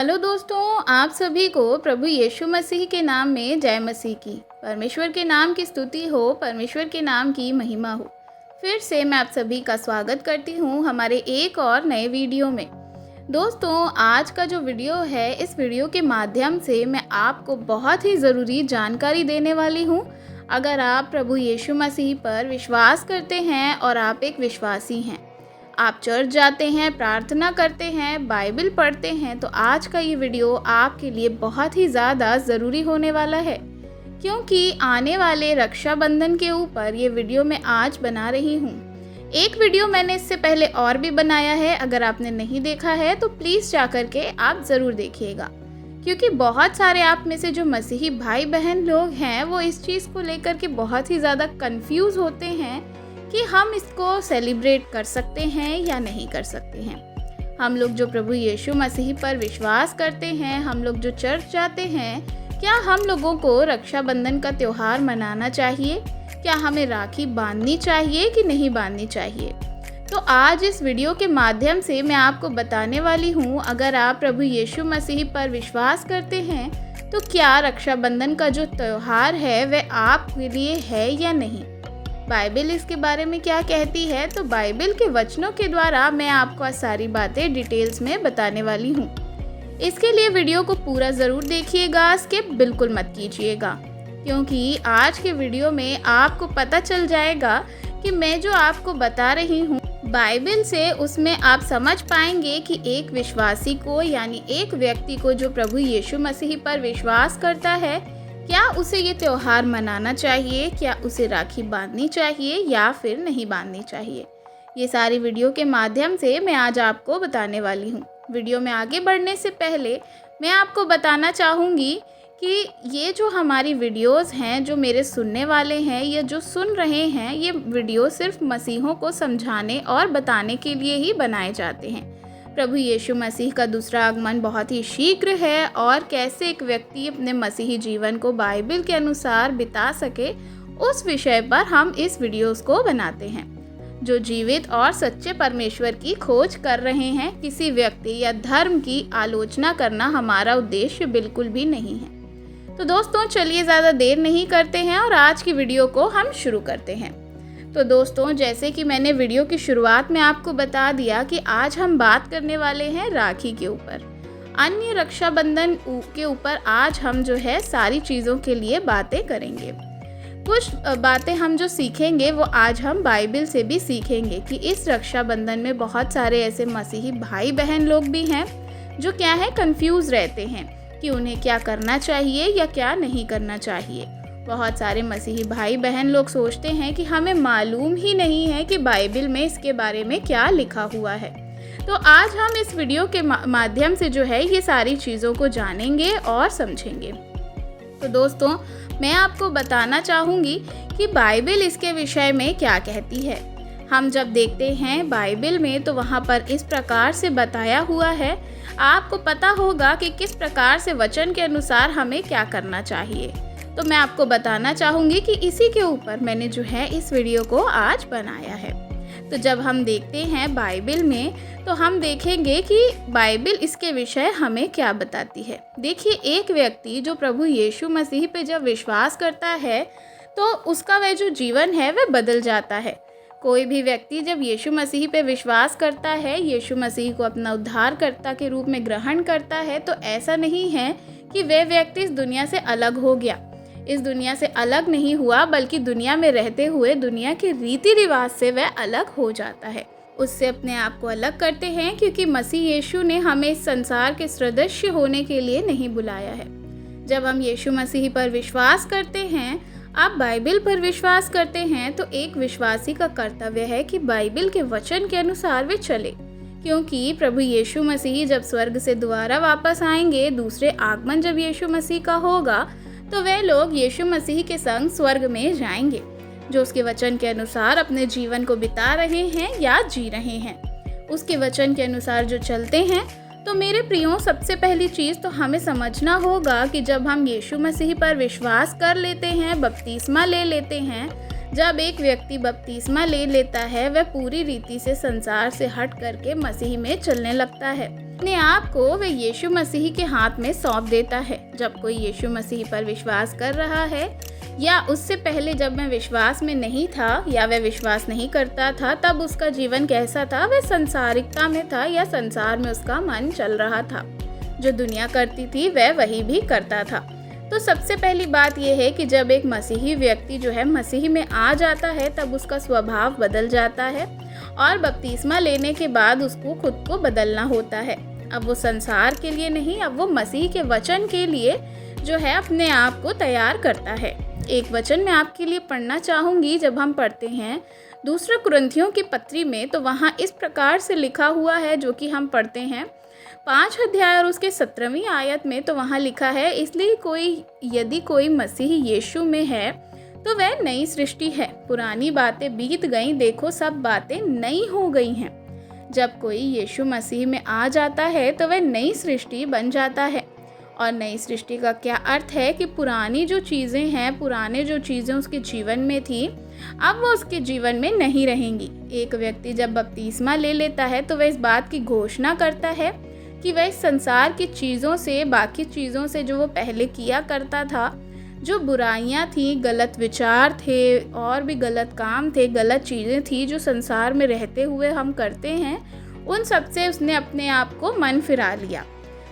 Hello दोस्तों, आप सभी को प्रभु यीशु मसीह के नाम में जय मसीह की। परमेश्वर के नाम की स्तुति हो, परमेश्वर के नाम की महिमा हो। फिर से मैं आप सभी का स्वागत करती हूँ हमारे एक और नए वीडियो में। दोस्तों, आज का जो वीडियो है, इस वीडियो के माध्यम से मैं आपको बहुत ही ज़रूरी जानकारी देने वाली हूँ। अगर आप प्रभु यीशु मसीह पर विश्वास करते हैं और आप एक विश्वासी हैं, आप चर्च जाते हैं, प्रार्थना करते हैं, बाइबल पढ़ते हैं, तो आज का ये वीडियो आपके लिए बहुत ही ज़्यादा ज़रूरी होने वाला है, क्योंकि आने वाले रक्षाबंधन के ऊपर ये वीडियो मैं आज बना रही हूँ। एक वीडियो मैंने इससे पहले और भी बनाया है, अगर आपने नहीं देखा है तो प्लीज़ जा कर के आप ज़रूर देखिएगा, क्योंकि बहुत सारे आप में से जो मसीही भाई बहन लोग हैं वो इस चीज़ को लेकर के बहुत ही ज़्यादा कंफ्यूज होते हैं कि हम इसको सेलिब्रेट कर सकते हैं या नहीं कर सकते हैं। हम लोग जो प्रभु यीशु मसीह पर विश्वास करते हैं, हम लोग जो चर्च जाते हैं, क्या हम लोगों को रक्षाबंधन का त्यौहार मनाना चाहिए? क्या हमें राखी बांधनी चाहिए कि नहीं बांधनी चाहिए? तो आज इस वीडियो के माध्यम से मैं आपको बताने वाली हूँ, अगर आप प्रभु यीशु मसीह पर विश्वास करते हैं तो क्या रक्षाबंधन का जो त्यौहार है वह आपके लिए है या नहीं। बाइबल इसके बारे में क्या कहती है, तो बाइबल के वचनों के द्वारा मैं आपको आज सारी बातें डिटेल्स में बताने वाली हूँ। इसके लिए वीडियो को पूरा ज़रूर देखिएगा, स्किप बिल्कुल मत कीजिएगा, क्योंकि आज के वीडियो में आपको पता चल जाएगा कि मैं जो आपको बता रही हूँ बाइबल से, उसमें आप समझ पाएंगे कि एक विश्वासी को, यानी एक व्यक्ति को जो प्रभु यीशु मसीह पर विश्वास करता है, क्या उसे ये त्यौहार मनाना चाहिए, क्या उसे राखी बांधनी चाहिए या फिर नहीं बांधनी चाहिए। ये सारी वीडियो के माध्यम से मैं आज आपको बताने वाली हूँ। वीडियो में आगे बढ़ने से पहले मैं आपको बताना चाहूँगी कि ये जो हमारी वीडियोस हैं, जो मेरे सुनने वाले हैं या जो सुन रहे हैं, ये वीडियो सिर्फ मसीहों को समझाने और बताने के लिए ही बनाए जाते हैं। प्रभु यीशु मसीह का दूसरा आगमन बहुत ही शीघ्र है, और कैसे एक व्यक्ति अपने मसीही जीवन को बाइबल के अनुसार बिता सके, उस विषय पर हम इस वीडियोस को बनाते हैं, जो जीवित और सच्चे परमेश्वर की खोज कर रहे हैं। किसी व्यक्ति या धर्म की आलोचना करना हमारा उद्देश्य बिल्कुल भी नहीं है। तो दोस्तों, चलिए ज़्यादा देर नहीं करते हैं और आज की वीडियो को हम शुरू करते हैं। तो दोस्तों, जैसे कि मैंने वीडियो की शुरुआत में आपको बता दिया कि आज हम बात करने वाले हैं राखी के ऊपर, अन्य रक्षाबंधन के ऊपर आज हम जो है सारी चीज़ों के लिए बातें करेंगे। कुछ बातें हम जो सीखेंगे वो आज हम बाइबल से भी सीखेंगे कि इस रक्षाबंधन में बहुत सारे ऐसे मसीही भाई बहन लोग भी हैं जो क्या है, कंफ्यूज रहते हैं कि उन्हें क्या करना चाहिए या क्या नहीं करना चाहिए। बहुत सारे मसीही भाई बहन लोग सोचते हैं कि हमें मालूम ही नहीं है कि बाइबल में इसके बारे में क्या लिखा हुआ है। तो आज हम इस वीडियो के माध्यम से जो है ये सारी चीज़ों को जानेंगे और समझेंगे। तो दोस्तों, मैं आपको बताना चाहूँगी कि बाइबल इसके विषय में क्या कहती है। हम जब देखते हैं बाइबल में, तो वहाँ पर इस प्रकार से बताया हुआ है, आपको पता होगा कि किस प्रकार से वचन के अनुसार हमें क्या करना चाहिए। तो मैं आपको बताना चाहूँगी कि इसी के ऊपर मैंने जो है इस वीडियो को आज बनाया है। तो जब हम देखते हैं बाइबल में, तो हम देखेंगे कि बाइबल इसके विषय हमें क्या बताती है। देखिए, एक व्यक्ति जो प्रभु यीशु मसीह पे जब विश्वास करता है, तो उसका वह जो जीवन है वह बदल जाता है। कोई भी व्यक्ति जब यीशु मसीह पे विश्वास करता है, यीशु मसीह को अपना उद्धारकर्ता के रूप में ग्रहण करता है, तो ऐसा नहीं है कि वह व्यक्ति इस दुनिया से अलग हो गया। इस दुनिया से अलग नहीं हुआ, बल्कि दुनिया में रहते हुए दुनिया के रीति रिवाज से वह अलग हो जाता है, उससे अपने आप को अलग करते हैं, क्योंकि मसीह यीशु ने हमें इस संसार के सदस्य होने के लिए नहीं बुलाया है। जब हम यीशु मसीह पर विश्वास करते हैं, आप बाइबल पर विश्वास करते हैं, तो एक विश्वासी का कर्तव्य है कि बाइबल के वचन के अनुसार वे चले, क्योंकि प्रभु यीशु मसीह जब स्वर्ग से दोबारा वापस आएंगे, दूसरे आगमन जब यीशु मसीह का होगा, तो वे लोग यीशु मसीह के संग स्वर्ग में जाएंगे, जो उसके वचन के अनुसार अपने जीवन को बिता रहे हैं या जी रहे हैं, उसके वचन के अनुसार जो चलते हैं। तो मेरे प्रियो, सबसे पहली चीज़ तो हमें समझना होगा कि जब हम यीशु मसीह पर विश्वास कर लेते हैं, बपतिस्मा ले लेते हैं, जब एक व्यक्ति बपतिस्मा ले लेता है, वह पूरी रीति से संसार से हट करके मसीह में चलने लगता है। अपने आप को वह यीशु मसीह के हाथ में सौंप देता है। जब कोई यीशु मसीह पर विश्वास कर रहा है या उससे पहले जब मैं विश्वास में नहीं था या वह विश्वास नहीं करता था, तब उसका जीवन कैसा था? वह संसारिकता में था या संसार में उसका मन चल रहा था। जो दुनिया करती थी वह वही भी करता था। तो सबसे पहली बात यह है कि जब एक मसीही व्यक्ति जो है मसीह में आ जाता है, तब उसका स्वभाव बदल जाता है और बपतिस्मा लेने के बाद उसको खुद को बदलना होता है। अब वो संसार के लिए नहीं, अब वो मसीह के वचन के लिए जो है अपने आप को तैयार करता है। एक वचन मैं आपके लिए पढ़ना चाहूँगी। जब हम पढ़ते हैं दूसरा कुरिन्थियों की पत्री में, तो वहाँ इस प्रकार से लिखा हुआ है, जो कि हम पढ़ते हैं 5 अध्याय और उसके 17वीं आयत में। तो वहाँ लिखा है, इसलिए यदि कोई मसीह यीशु में है तो वह नई सृष्टि है, पुरानी बातें बीत गईं, देखो सब बातें नई हो गई हैं। जब कोई यीशु मसीह में आ जाता है तो वह नई सृष्टि बन जाता है। और नई सृष्टि का क्या अर्थ है कि पुरानी जो चीज़ें हैं, पुराने जो चीज़ें उसके जीवन में थी, अब वो उसके जीवन में नहीं रहेंगी। एक व्यक्ति जब बपतिस्मा ले लेता है तो वह इस बात की घोषणा करता है कि वह इस संसार की चीज़ों से, बाकी चीज़ों से जो वो पहले किया करता था, जो बुराइयां थी, गलत विचार थे और भी गलत काम थे, गलत चीज़ें थी जो संसार में रहते हुए हम करते हैं, उन सब से उसने अपने आप को मन फिरा लिया।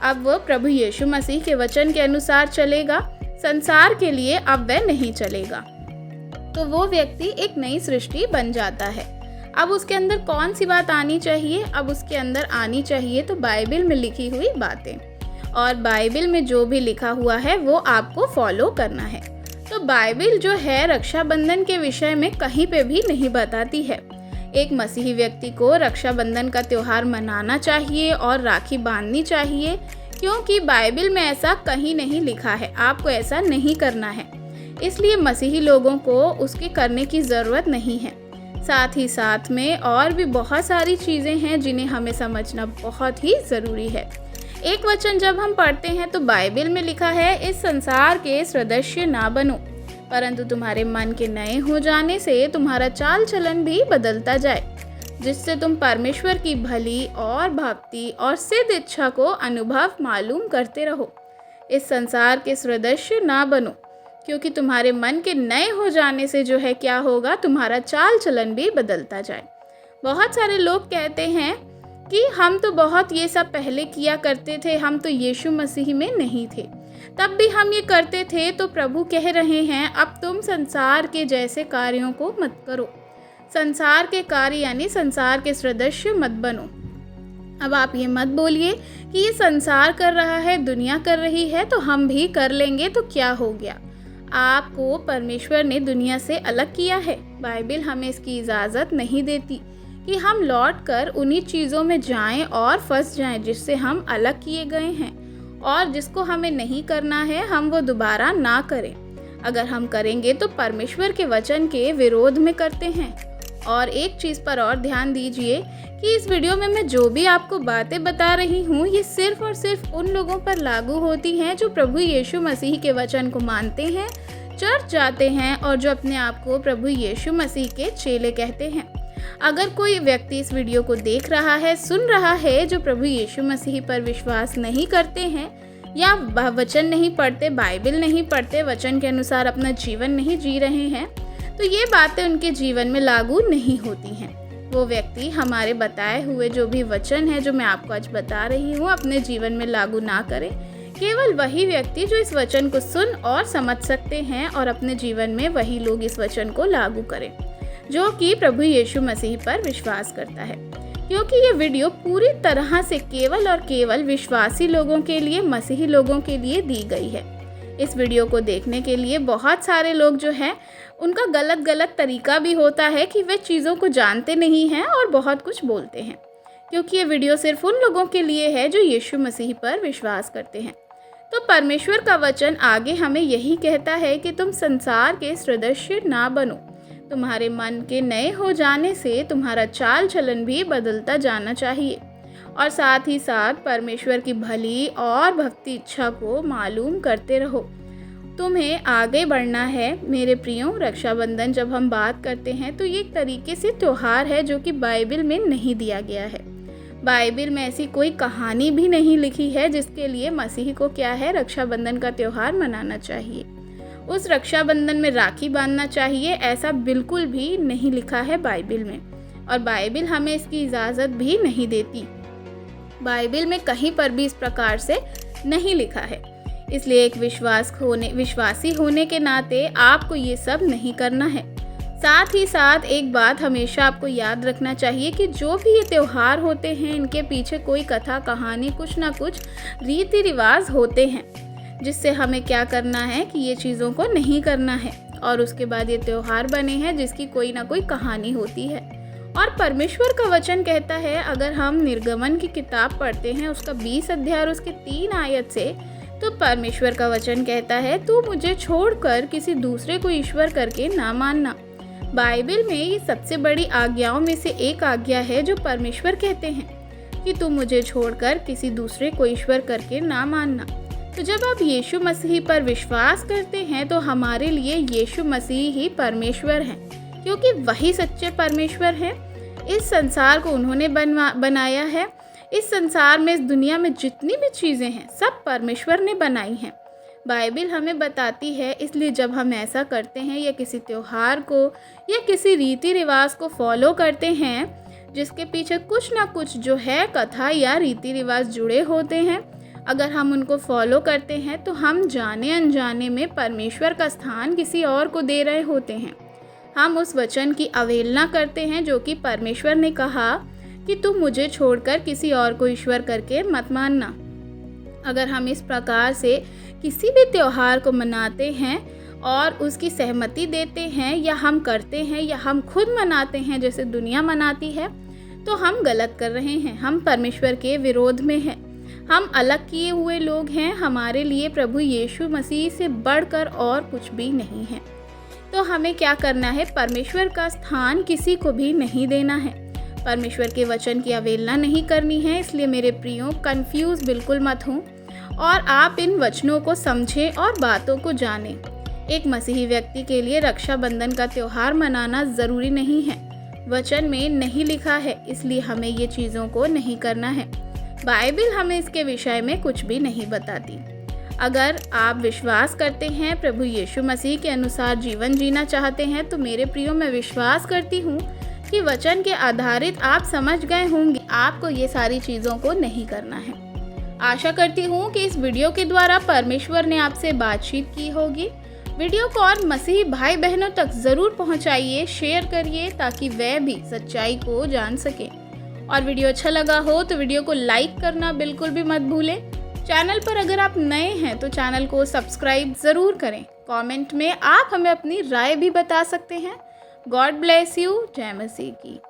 अब वो प्रभु यीशु मसीह के वचन के अनुसार चलेगा, संसार के लिए अब वह नहीं चलेगा। तो वो व्यक्ति एक नई सृष्टि बन जाता है। अब उसके अंदर कौन सी बात आनी चाहिए? अब उसके अंदर आनी चाहिए तो बाइबल में लिखी हुई बातें, और बाइबल में जो भी लिखा हुआ है वो आपको फॉलो करना है। तो बाइबल जो है रक्षाबंधन के विषय में कहीं पे भी नहीं बताती है। एक मसीही व्यक्ति को रक्षाबंधन का त्यौहार मनाना चाहिए और राखी बांधनी चाहिए, क्योंकि बाइबल में ऐसा कहीं नहीं लिखा है। आपको ऐसा नहीं करना है, इसलिए मसीही लोगों को उसके करने की ज़रूरत नहीं है। साथ ही साथ में और भी बहुत सारी चीज़ें हैं जिन्हें हमें समझना बहुत ही ज़रूरी है। एक वचन जब हम पढ़ते हैं तो बाइबल में लिखा है, इस संसार के सदृश ना बनो, परंतु तुम्हारे मन के नए हो जाने से तुम्हारा चाल चलन भी बदलता जाए, जिससे तुम परमेश्वर की भली और भक्ति और सिद्ध इच्छा को अनुभव मालूम करते रहो। इस संसार के सदृश ना बनो, क्योंकि तुम्हारे मन के नए हो जाने से जो है क्या होगा, तुम्हारा चाल चलन भी बदलता जाए। बहुत सारे लोग कहते हैं कि हम तो बहुत ये सब पहले किया करते थे, हम तो यीशु मसीह में नहीं थे, तब भी हम ये करते थे। तो प्रभु कह रहे हैं, अब तुम संसार के जैसे कार्यों को मत करो। संसार के कार्य यानी संसार के सदृश मत बनो। अब आप ये मत बोलिए कि ये संसार कर रहा है, दुनिया कर रही है, तो हम भी कर लेंगे तो क्या हो गया। आपको परमेश्वर ने दुनिया से अलग किया है। बाइबल हमें इसकी इजाज़त नहीं देती कि हम लौटकर उन्हीं चीज़ों में जाएं और फंस जाएं जिससे हम अलग किए गए हैं, और जिसको हमें नहीं करना है हम वो दोबारा ना करें। अगर हम करेंगे तो परमेश्वर के वचन के विरोध में करते हैं। और एक चीज़ पर और ध्यान दीजिए कि इस वीडियो में मैं जो भी आपको बातें बता रही हूँ, ये सिर्फ और सिर्फ उन लोगों पर लागू होती हैं जो प्रभु यीशु मसीह के वचन को मानते हैं, चर्च जाते हैं और जो अपने आप को प्रभु यीशु मसीह के चेले कहते हैं। अगर कोई व्यक्ति इस वीडियो को देख रहा है, सुन रहा है, जो प्रभु यीशु मसीह पर विश्वास नहीं करते हैं या वचन नहीं पढ़ते, बाइबल नहीं पढ़ते, वचन के अनुसार अपना जीवन नहीं जी रहे हैं, तो ये बातें उनके जीवन में लागू नहीं होती हैं। वो व्यक्ति हमारे बताए हुए जो भी वचन है, जो मैं आपको आज बता रही हूँ, अपने जीवन में लागू ना करें। केवल वही व्यक्ति जो इस वचन को सुन और समझ सकते हैं, और अपने जीवन में वही लोग इस वचन को लागू करें जो कि प्रभु यीशु मसीह पर विश्वास करता है। क्योंकि ये वीडियो पूरी तरह से केवल और केवल विश्वासी लोगों के लिए, मसीही लोगों के लिए दी गई है। इस वीडियो को देखने के लिए बहुत सारे लोग जो हैं, उनका गलत तरीका भी होता है कि वे चीज़ों को जानते नहीं हैं और बहुत कुछ बोलते हैं। क्योंकि ये वीडियो सिर्फ उन लोगों के लिए है जो यीशु मसीह पर विश्वास करते हैं। तो परमेश्वर का वचन आगे हमें यही कहता है कि तुम संसार के सदृश ना बनो, तुम्हारे मन के नए हो जाने से तुम्हारा चाल चलन भी बदलता जाना चाहिए, और साथ ही साथ परमेश्वर की भली और भक्ति इच्छा को मालूम करते रहो। तुम्हें आगे बढ़ना है मेरे प्रियो। रक्षाबंधन जब हम बात करते हैं तो ये एक तरीके से त्यौहार है जो कि बाइबल में नहीं दिया गया है। बाइबल में ऐसी कोई कहानी भी नहीं लिखी है जिसके लिए मसीह को क्या है, रक्षाबंधन का त्यौहार मनाना चाहिए, उस रक्षाबंधन में राखी बांधना चाहिए, ऐसा बिल्कुल भी नहीं लिखा है बाइबल में। और बाइबल हमें इसकी इजाज़त भी नहीं देती। बाइबल में कहीं पर भी इस प्रकार से नहीं लिखा है। इसलिए एक विश्वासी होने के नाते आपको ये सब नहीं करना है। साथ ही साथ एक बात हमेशा आपको याद रखना चाहिए कि जो भी ये त्यौहार होते हैं, इनके पीछे कोई कथा कहानी, कुछ ना कुछ रीति रिवाज होते हैं, जिससे हमें क्या करना है कि ये चीज़ों को नहीं करना है। और उसके बाद ये त्यौहार बने हैं जिसकी कोई ना कोई कहानी होती है। और परमेश्वर का वचन कहता है, अगर हम निर्गमन की किताब पढ़ते हैं उसका 20 अध्याय और उसके 3 आयत से, तो परमेश्वर का वचन कहता है, तू मुझे छोड़कर किसी दूसरे को ईश्वर करके ना मानना। बाइबल में ये सबसे बड़ी आज्ञाओं में से एक आज्ञा है जो परमेश्वर कहते हैं कि तू मुझे छोड़कर किसी दूसरे को ईश्वर करके ना मानना। तो जब आप यीशु मसीह पर विश्वास करते हैं तो हमारे लिए यीशु मसीह ही परमेश्वर हैं, क्योंकि वही सच्चे परमेश्वर हैं। इस संसार को उन्होंने बनाया है। इस संसार में, इस दुनिया में जितनी भी चीज़ें हैं सब परमेश्वर ने बनाई हैं। बाइबल हमें बताती है। इसलिए जब हम ऐसा करते हैं या किसी त्यौहार को या किसी रीति रिवाज को फॉलो करते हैं जिसके पीछे कुछ ना कुछ जो है कथा या रीति रिवाज जुड़े होते हैं, अगर हम उनको फॉलो करते हैं तो हम जाने अनजाने में परमेश्वर का स्थान किसी और को दे रहे होते हैं। हम उस वचन की अवहेलना करते हैं जो कि परमेश्वर ने कहा कि तुम मुझे छोड़कर किसी और को ईश्वर करके मत मानना। अगर हम इस प्रकार से किसी भी त्यौहार को मनाते हैं और उसकी सहमति देते हैं या हम करते हैं या हम खुद मनाते हैं जैसे दुनिया मनाती है, तो हम गलत कर रहे हैं। हम परमेश्वर के विरोध में हैं। हम अलग किए हुए लोग हैं। हमारे लिए प्रभु यीशु मसीह से बढ़कर और कुछ भी नहीं है। तो हमें क्या करना है? परमेश्वर का स्थान किसी को भी नहीं देना है। परमेश्वर के वचन की अवहेलना नहीं करनी है। इसलिए मेरे प्रियो, कंफ्यूज बिल्कुल मत हों और आप इन वचनों को समझें और बातों को जानें। एक मसीही व्यक्ति के लिए रक्षाबंधन का त्यौहार मनाना ज़रूरी नहीं है। वचन में नहीं लिखा है, इसलिए हमें ये चीज़ों को नहीं करना है। बाइबल हमें इसके विषय में कुछ भी नहीं बताती। अगर आप विश्वास करते हैं, प्रभु यीशु मसीह के अनुसार जीवन जीना चाहते हैं, तो मेरे प्रियो, मैं विश्वास करती हूँ कि वचन के आधारित आप समझ गए होंगे आपको ये सारी चीज़ों को नहीं करना है। आशा करती हूँ कि इस वीडियो के द्वारा परमेश्वर ने आपसे बातचीत की होगी। वीडियो को और मसीही भाई बहनों तक ज़रूर पहुँचाइए, शेयर करिए ताकि वह भी सच्चाई को जान सकें। और वीडियो अच्छा लगा हो तो वीडियो को लाइक करना बिल्कुल भी मत भूलें। चैनल पर अगर आप नए हैं तो चैनल को सब्सक्राइब ज़रूर करें। कमेंट में आप हमें अपनी राय भी बता सकते हैं। God bless you. जय मसीह की।